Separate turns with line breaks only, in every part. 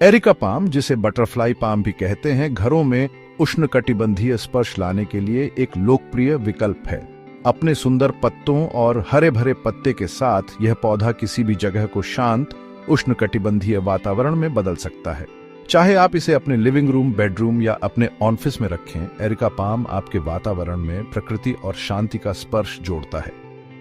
Areca palm, जिसे butterfly palm भी कहते हैं, घरों में उष्णकटिबंधीय स्पर्श लाने के लिए एक लोकप्रिय विकल्प है। अपने सुंदर पत्तों और हरे भरे पत्ते के साथ यह पौधा किसी भी जगह को शांत उष्णकटिबंधीय वातावरण में बदल सकता है। चाहे आप इसे अपने लिविंग रूम, बेडरूम या अपने ऑफिस में रखें, एरिका पाम आपके वातावरण में प्रकृति और शांति का स्पर्श जोड़ता है।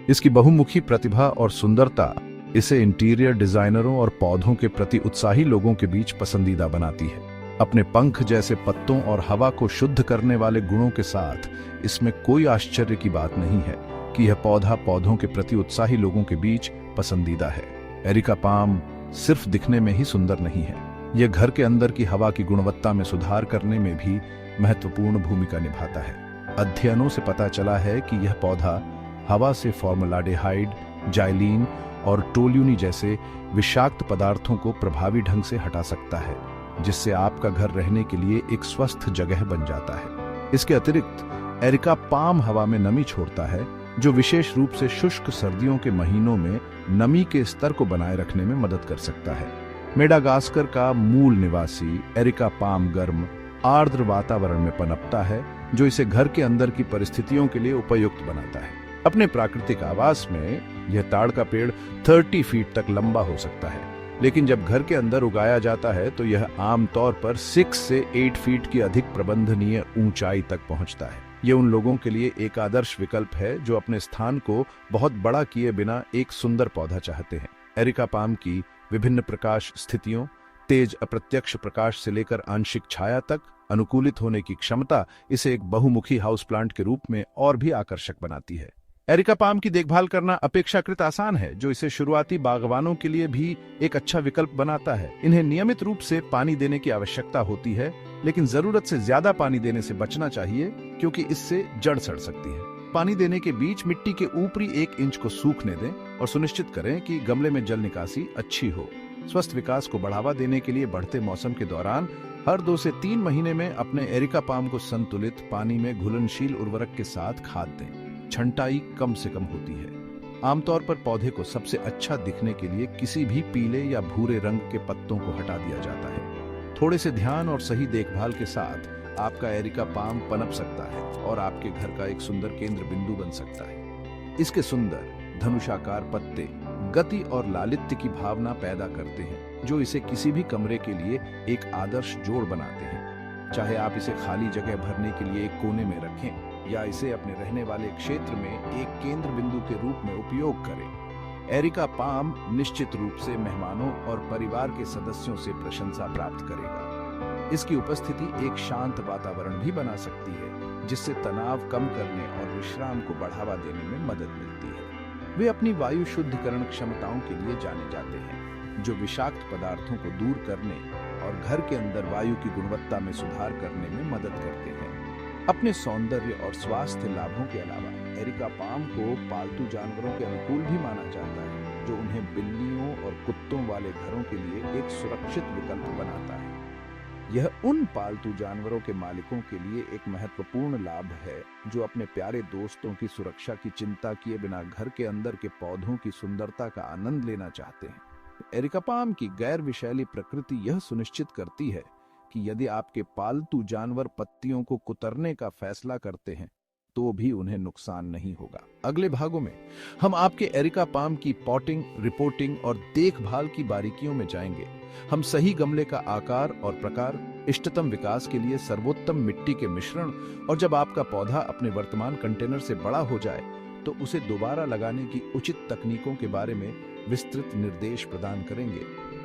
इसकी बहुमुखी प्रतिभा और सुंदरता इसे इंटीरियर डिजाइनरों और पौधों के प्रति उत्साही लोगों के बीच पसंदीदा बनाती है। अपने पंख जैसे पत्तों और हवा को शुद्ध करने वाले गुणों के साथ इसमें कोई आश्चर्य की बात नहीं है कि यह पौधा पौधों के प्रति उत्साही लोगों के बीच पसंदीदा है। एरिका पाम सिर्फ दिखने में ही सुंदर नहीं है, यह घर के अंदर की हवा की गुणवत्ता में सुधार करने में भी महत्वपूर्ण भूमिका निभाता है। अध्ययनों से पता चला है कि यह पौधा हवा से फॉर्मलाडेहाइड, जाइलीन और टोल्यूनी जैसे विषाक्त पदार्थों को प्रभावी ढंग से हटा सकता है, जिससे आपका घर रहने के लिए एक स्वस्थ जगह बन जाता है। इसके अतिरिक्त एरिका पाम हवा में नमी छोड़ता है, जो विशेष रूप से शुष्क सर्दियों के महीनों में नमी के स्तर को बनाए रखने में मदद कर सकता है। मेडागास्कर का मूल निवासी एरिका पाम गर्म, आर्द्र वातावरण में पनपता है, जो इसे घर के अंदर की परिस्थितियों के लिए उपयुक्त बनाता है। अपने प्राकृतिक आवास में यह ताड़ का पेड़ 30 फीट तक लंबा हो सकता है, लेकिन जब घर के अंदर उगाया जाता है तो यह आमतौर पर 6 से 8 फीट की अधिक प्रबंधनीय ऊंचाई तक पहुंचता है। यह उन लोगों के लिए एक आदर्श विकल्प है जो अपने स्थान को बहुत बड़ा किए बिना एक सुंदर पौधा चाहते हैं। एरिका पाम की विभिन्न प्रकाश स्थितियों, तेज अप्रत्यक्ष प्रकाश से लेकर आंशिक छाया तक अनुकूलित होने की क्षमता इसे एक बहुमुखी हाउस प्लांट के रूप में और भी आकर्षक बनाती है। एरिका पाम की देखभाल करना अपेक्षाकृत आसान है, जो इसे शुरुआती बागवानों के लिए भी एक अच्छा विकल्प बनाता है। इन्हें नियमित रूप से पानी देने की आवश्यकता होती है, लेकिन जरूरत से ज्यादा पानी देने से बचना चाहिए, क्योंकि इससे जड़ सड़ सकती है। पानी देने के बीच मिट्टी के ऊपरी 1 इंच को सूखने दें और सुनिश्चित करें कि गमले में जल निकासी अच्छी हो। स्वस्थ विकास को बढ़ावा देने के लिए बढ़ते मौसम के दौरान हर 2 से 3 महीने में अपने एरिका पाम को संतुलित पानी में घुलनशील उर्वरक के साथ खाद दें। छंटाई कम से कम होती है। आमतौर पर पौधे को सबसे अच्छा दिखने के लिए किसी भी पीले या भूरे रंग के पत्तों को हटा दिया जाता है। थोड़े से ध्यान और सही देखभाल के साथ आपका एरिका पाम पनप सकता है और आपके घर का एक सुंदर केंद्र बिंदु बन सकता है। इसके सुंदर धनुषाकार पत्ते गति और लालित्य की भावना पैदा करते हैं, जो इसे किसी भी कमरे के लिए एक आदर्श जोड़ बनाते हैं। चाहे आप इसे खाली जगह भरने के लिए एक कोने में रखें या इसे अपने रहने वाले क्षेत्र में एक केंद्र बिंदु के रूप में उपयोग करें, एरिका पाम निश्चित रूप से मेहमानों और परिवार के सदस्यों से प्रशंसा प्राप्त करेगा। इसकी उपस्थिति एक शांत वातावरण भी बना सकती है, जिससे तनाव कम करने और विश्राम को बढ़ावा देने में मदद मिलती है। वे अपनी वायु शुद्धिकरण क्षमताओं के लिए जाने जाते हैं, जो विषाक्त पदार्थों को दूर करने और घर के अंदर वायु की गुणवत्ता में सुधार करने में मदद करते हैं। अपने सौंदर्य और स्वास्थ्य लाभों के अलावा एरिका पाम को पालतू जानवरों के अनुकूल भी माना जाता है, जो उन्हें बिल्लियों और कुत्तों वाले घरों के लिए एक सुरक्षित विकल्प बनाता है। यह उन पालतू जानवरों के मालिकों के लिए एक महत्वपूर्ण लाभ है जो अपने प्यारे दोस्तों की सुरक्षा की चिंता किए बिना घर के अंदर के पौधों की सुंदरता का आनंद लेना चाहते हैं। एरिका पाम की गैर विषैली प्रकृति यह सुनिश्चित करती है कि यदि आपके पालतू जानवर पत्तियों को कुतरने का फैसला करते हैं, तो भी उन्हें नुकसान नहीं होगा। अगले भागों में हम आपके एरिका पाम की पॉटिंग, रिपोर्टिंग और देखभाल की बारीकियों में जाएंगे। हम सही गमले का आकार और प्रकार, इष्टतम विकास के लिए सर्वोत्तम मिट्टी के मिश्रण, और जब आपका पौधा अपने वर्तमान कंटेनर से बड़ा हो जाए तो उसे दोबारा लगाने की उचित तकनीकों के बारे में विस्तृत निर्देश प्रदान करेंगे।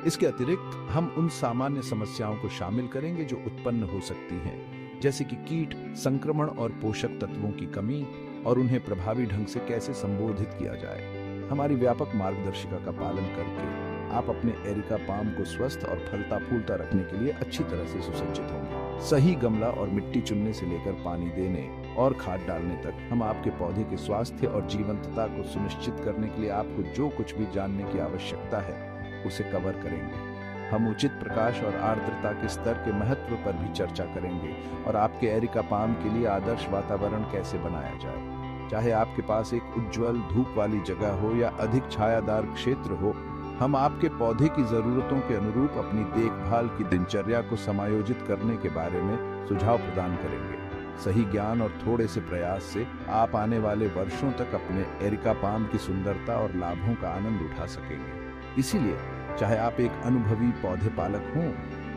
इसके अतिरिक्त हम उन सामान्य समस्याओं को शामिल करेंगे जो उत्पन्न हो सकती हैं, जैसे कि कीट संक्रमण और पोषक तत्वों की कमी, और उन्हें प्रभावी ढंग से कैसे संबोधित किया जाए। हमारी व्यापक मार्गदर्शिका का पालन करके आप अपने एरिका पाम को स्वस्थ और फलता फूलता रखने के लिए अच्छी तरह से सुसज्जित होंगे। सही गमला और मिट्टी चुनने से लेकर पानी देने और खाद डालने तक हम आपके पौधे के स्वास्थ्य और जीवंतता को सुनिश्चित करने के लिए आपको जो कुछ भी जानने की आवश्यकता है उसे कवर करेंगे। हम उचित प्रकाश और आर्द्रता के स्तर के महत्व पर भी चर्चा करेंगे और आपके एरिका पाम के लिए आदर्श वातावरण कैसे बनाया जाए। चाहे आपके पास एक उज्जवल धूप वाली जगह हो या अधिक छायादार क्षेत्र हो, हम आपके पौधे की जरूरतों के अनुरूप अपनी देखभाल की दिनचर्या को समायोजित करने के बारे में सुझाव प्रदान करेंगे। सही ज्ञान और थोड़े से प्रयास से आप आने वाले वर्षों तक अपने एरिका पाम की सुंदरता और लाभों का आनंद उठा सकेंगे। इसीलिए चाहे आप एक अनुभवी पौधे पालक हों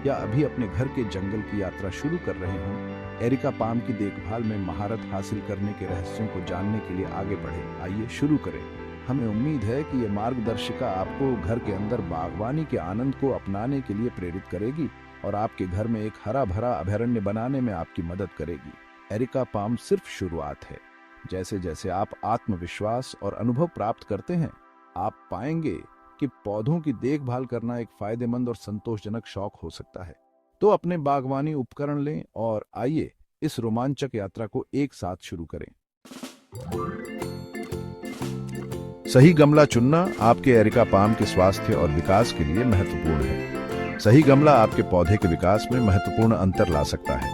या अभी अपने घर के जंगल की यात्रा शुरू कर रहे हों, एरिका पाम की देखभाल में महारत हासिल करने के रहस्यों को जानने के लिए आगे बढ़ें। आइए शुरू करें। हमें उम्मीद है कि ये मार्गदर्शिका आपको घर के अंदर बागवानी के आनंद को अपनाने के लिए प्रेरित करेगी और आपके घर में एक हरा भरा अभयारण्य बनाने में आपकी मदद करेगी। एरिका पाम सिर्फ शुरुआत है। जैसे जैसे आप आत्मविश्वास और अनुभव प्राप्त करते हैं, आप पाएंगे कि पौधों की देखभाल करना एक फायदेमंद और संतोषजनक शौक हो सकता है। तो अपने बागवानी उपकरण लें और आइए इस रोमांचक यात्रा को एक साथ शुरू करें। सही गमला चुनना आपके एरिका पाम के स्वास्थ्य और विकास के लिए महत्वपूर्ण है। सही गमला आपके पौधे के विकास में महत्वपूर्ण अंतर ला सकता है।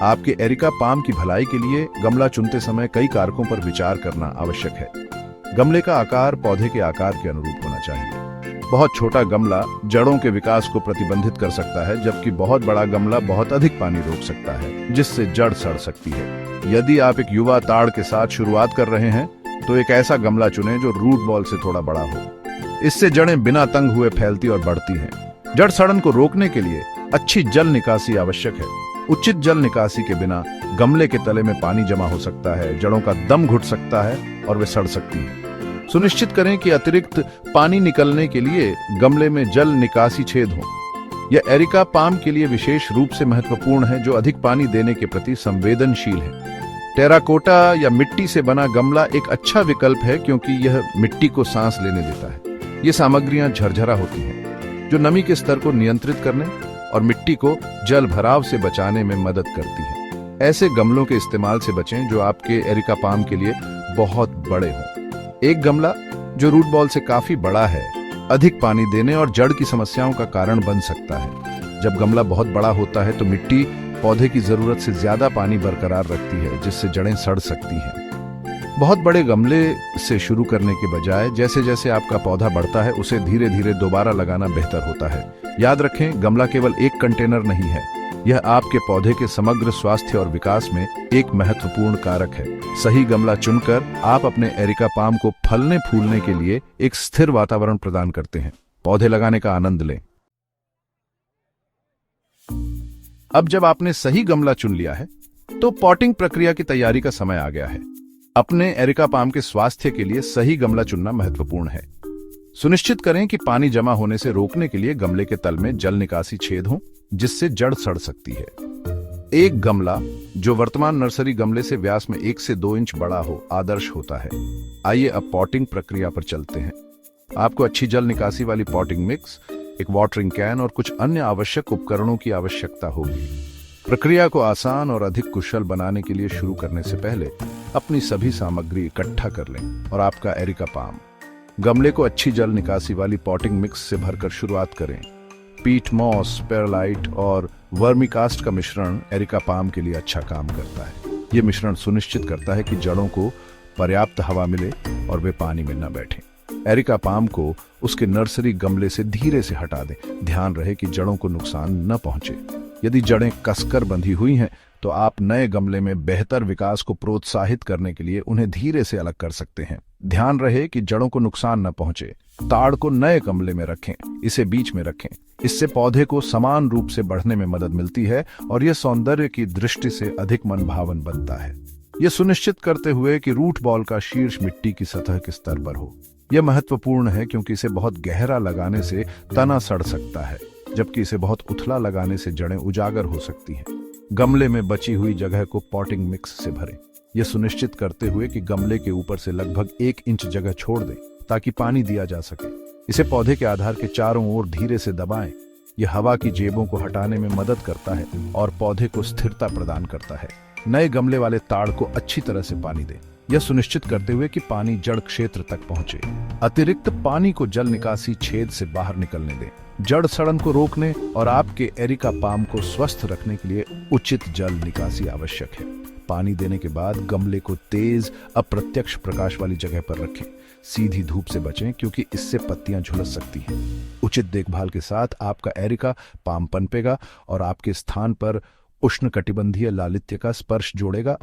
आपके एरिका पाम की भलाई के लिए गमला चुनते समय कई कारकों पर विचार करना आवश्यक है। गमले का आकार पौधे के आकार के अनुरूप होना चाहिए। बहुत छोटा गमला जड़ों के विकास को प्रतिबंधित कर सकता है, जबकि बहुत बड़ा गमला बहुत अधिक पानी रोक सकता है, जिससे जड़ सड़ सकती है। यदि आप एक युवा ताड़ के साथ शुरुआत कर रहे हैं, तो एक ऐसा गमला चुनें जो रूट बॉल से थोड़ा बड़ा हो। इससे जड़ें बिना तंग हुए फैलती और बढ़ती हैं। जड़ सड़न को रोकने के लिए अच्छी जल निकासी आवश्यक है। उचित जल निकासी के बिना गमले के तले में पानी जमा हो सकता है, जड़ों का दम घुट सकता है और वे सड़ सकती हैं। सुनिश्चित करें कि अतिरिक्त पानी निकलने के लिए गमले में जल निकासी छेद हो। यह एरिका पाम के लिए विशेष रूप से महत्वपूर्ण है, जो अधिक पानी देने के प्रति संवेदनशील है। टेराकोटा या मिट्टी से बना गमला एक अच्छा विकल्प है, क्योंकि यह मिट्टी को सांस लेने देता है। ये सामग्रियां झरझरा होती हैं, जो नमी के स्तर को नियंत्रित करने और मिट्टी को जल भराव से बचाने में मदद करती हैं। ऐसे गमलों के इस्तेमाल से बचें जो आपके एरिका पाम के लिए बहुत बड़े हों। एक गमला जो रूट बॉल से काफी बड़ा है, अधिक पानी देने और जड़ की समस्याओं का कारण बन सकता है। जब गमला बहुत बड़ा होता है, तो मिट्टी पौधे की जरूरत से ज्यादा पानी बरकरार रखती है, जिससे जड़ें सड़ सकती हैं। बहुत बड़े गमले से शुरू करने के बजाय जैसे जैसे आपका पौधा बढ़ता है, उसे धीरे धीरे दोबारा लगाना बेहतर होता है। याद रखें, गमला केवल एक कंटेनर नहीं है, यह आपके पौधे के समग्र स्वास्थ्य और विकास में एक महत्वपूर्ण कारक है। सही गमला चुनकर आप अपने एरिका पाम को फलने फूलने के लिए एक स्थिर वातावरण प्रदान करते हैं। पौधे लगाने का आनंद लें। अब जब आपने सही गमला चुन लिया है, तो पॉटिंग प्रक्रिया की तैयारी का समय आ गया है। अपने एरिका पाम के स्वास्थ्य के लिए सही गमला चुनना महत्वपूर्ण है। सुनिश्चित करें कि पानी जमा होने से रोकने के लिए गमले के तल में जल निकासी छेद हो, जिससे जड़ सड़ सकती है। एक गमला जो वर्तमान नर्सरी गमले से व्यास में 1 से 2 इंच बड़ा हो आदर्श होता है। आइए अब पॉटिंग प्रक्रिया पर चलते हैं। आपको अच्छी जल निकासी वाली पॉटिंग मिक्स, एक वाटरिंग कैन और कुछ अन्य आवश्यक उपकरणों की आवश्यकता होगी। प्रक्रिया को आसान और अधिक कुशल बनाने के लिए शुरू करने से पहले अपनी सभी सामग्री इकट्ठा कर लें और आपका एरिका पाम। गमले को अच्छी जल निकासी वाली पॉटिंग मिक्स से भरकर शुरुआत करें। पीट मॉस, पेरलाइट और वर्मिकास्ट का मिश्रण एरिका पाम के लिए अच्छा काम करता है। ये मिश्रण सुनिश्चित करता है कि जड़ों को पर्याप्त हवा मिले और वे पानी में न बैठें। एरिका पाम को उसके नर्सरी गमले से धीरे से हटा दें। ध्यान रहे कि जड़ों को नुकसान न पहुंचे। यदि जड़ें कसकर बंधी हुई हैं, तो आप नए गमले में बेहतर विकास को प्रोत्साहित करने के लिए उन्हें धीरे से अलग कर सकते हैं। ध्यान रहे कि जड़ों को नुकसान न पहुंचे। ताड़ को नए गमले में रखें, इसे बीच में रखें। इससे पौधे को समान रूप से बढ़ने में मदद मिलती है और यह सौंदर्य की दृष्टि से अधिक मनभावन बनता है। यह सुनिश्चित करते हुए कि रूट बॉल का शीर्ष मिट्टी की सतह के स्तर पर हो। यह महत्वपूर्ण है, क्योंकि इसे बहुत गहरा लगाने से तना सड़ सकता है, जबकि इसे बहुत उथला लगाने से जड़ें उजागर हो सकती हैं। गमले में बची हुई जगह को पॉटिंग मिक्स से भरें। यह सुनिश्चित करते हुए कि गमले के ऊपर से लगभग 1 इंच जगह छोड़ दें, ताकि पानी दिया जा सके। इसे पौधे के आधार के चारों ओर धीरे से दबाएं। यह हवा की जेबों को हटाने में मदद करता है और पौधे को स्थिरता प्रदान करता है। नए गमले वाले ताड़ को अच्छी तरह से पानी दें, यह सुनिश्चित करते हुए कि पानी जड़ क्षेत्र तक पहुंचे। अतिरिक्त पानी को जल निकासी छेद से बाहर निकलने दें। जड़ सड़न को रोकने और आपके एरिका पाम को स्वस्थ रखने के लिए उचित जल निकासी आवश्यक है। पानी देने के बाद गमले को तेज अप्रत्यक्ष प्रकाश वाली जगह पर रखें। सीधी धूप से बचें क्योंकि इससे पत्तियां झुलस सकती हैं। उचित देखभाल के साथ आपका एरिका पाम पनपेगा और आपके स्थान पर उष्णकटिबंधीय लालित्य का स्पर्श जोड़ेगा।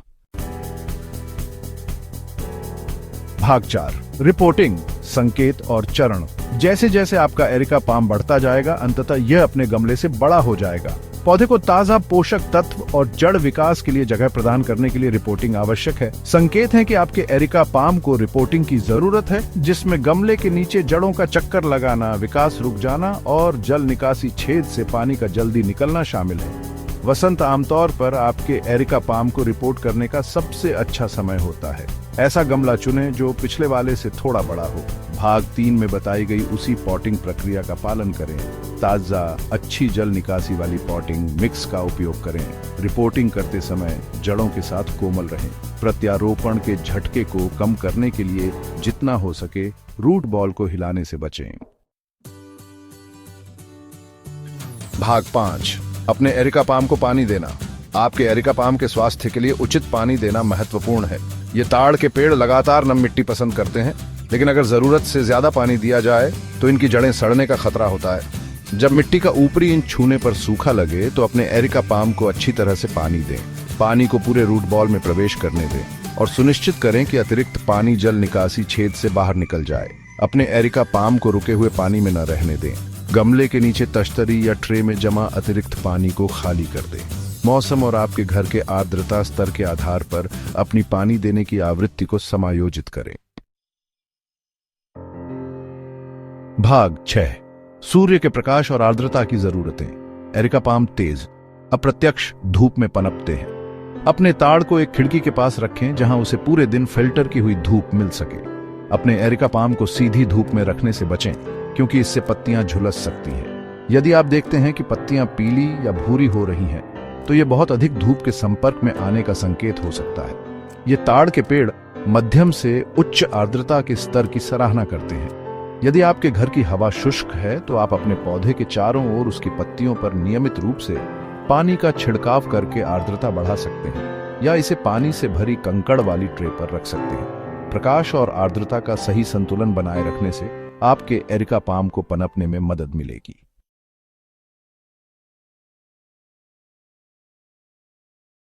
भाग 4, रिपोर्टिंग, संकेत और चरण। जैसे जैसे आपका एरिका पाम बढ़ता जाएगा, अंततः यह अपने गमले से बड़ा हो जाएगा। पौधे को ताजा पोषक तत्व और जड़ विकास के लिए जगह प्रदान करने के लिए रिपोर्टिंग आवश्यक है। संकेत है कि आपके एरिका पाम को रिपोर्टिंग की जरूरत है, जिसमें गमले के नीचे जड़ों का चक्कर लगाना, विकास रुक जाना और जल निकासी छेद से पानी का जल्दी निकलना शामिल है। वसंत आमतौर पर आपके एरिका पाम को रिपोर्ट करने का सबसे अच्छा समय होता है। ऐसा गमला चुनें जो पिछले वाले से थोड़ा बड़ा हो। भाग 3 में बताई गई उसी पॉटिंग प्रक्रिया का पालन करें। ताजा, अच्छी जल निकासी वाली पॉटिंग मिक्स का उपयोग करें। रिपोर्टिंग करते समय जड़ों के साथ कोमल रहें। प्रत्यारोपण के झटके को कम करने के लिए जितना हो सके रूट बॉल को हिलाने से बचें। भाग 5, अपने एरिका पाम को पानी देना। आपके एरिका पाम के स्वास्थ्य के लिए उचित पानी देना महत्वपूर्ण है। ये ताड़ के पेड़ लगातार नम मिट्टी पसंद करते हैं, लेकिन अगर जरूरत से ज्यादा पानी दिया जाए तो इनकी जड़ें सड़ने का खतरा होता है। जब मिट्टी का ऊपरी इंच छूने पर सूखा लगे तो अपने एरिका पाम को अच्छी तरह से पानी दें। पानी को पूरे रूट बॉल में प्रवेश करने दें और सुनिश्चित करें कि अतिरिक्त पानी जल निकासी छेद से बाहर निकल जाए। अपने एरिका पाम को रुके हुए पानी में न रहने दें। गमले के नीचे तश्तरी या ट्रे में जमा अतिरिक्त पानी को खाली कर दें। मौसम और आपके घर के आर्द्रता स्तर के आधार पर अपनी पानी देने की आवृत्ति को समायोजित करें। भाग 6, सूर्य के प्रकाश और आर्द्रता की जरूरतें। एरिका पाम तेज, अप्रत्यक्ष धूप में पनपते हैं। अपने ताड़ को एक खिड़की के पास रखें जहां उसे पूरे दिन फिल्टर की हुई धूप मिल सके। अपने एरिका पाम को सीधी धूप में रखने से बचें क्योंकि इससे पत्तियां झुलस सकती हैं। यदि आप देखते हैं कि पत्तियां पीली या भूरी हो रही हैं, तो यह बहुत अधिक धूप के संपर्क में आने का संकेत हो सकता है। ये ताड़ के पेड़ मध्यम से उच्च आर्द्रता के स्तर की सराहना करते हैं। यदि आपके घर की हवा शुष्क है तो आप अपने पौधे के चारों ओर उसकी पत्तियों पर नियमित रूप से पानी का छिड़काव करके आर्द्रता बढ़ा सकते हैं या इसे पानी से भरी कंकड़ वाली ट्रे पर रख सकते हैं। प्रकाश और आर्द्रता का सही संतुलन बनाए रखने से आपके एरिका पाम को पनपने में मदद मिलेगी।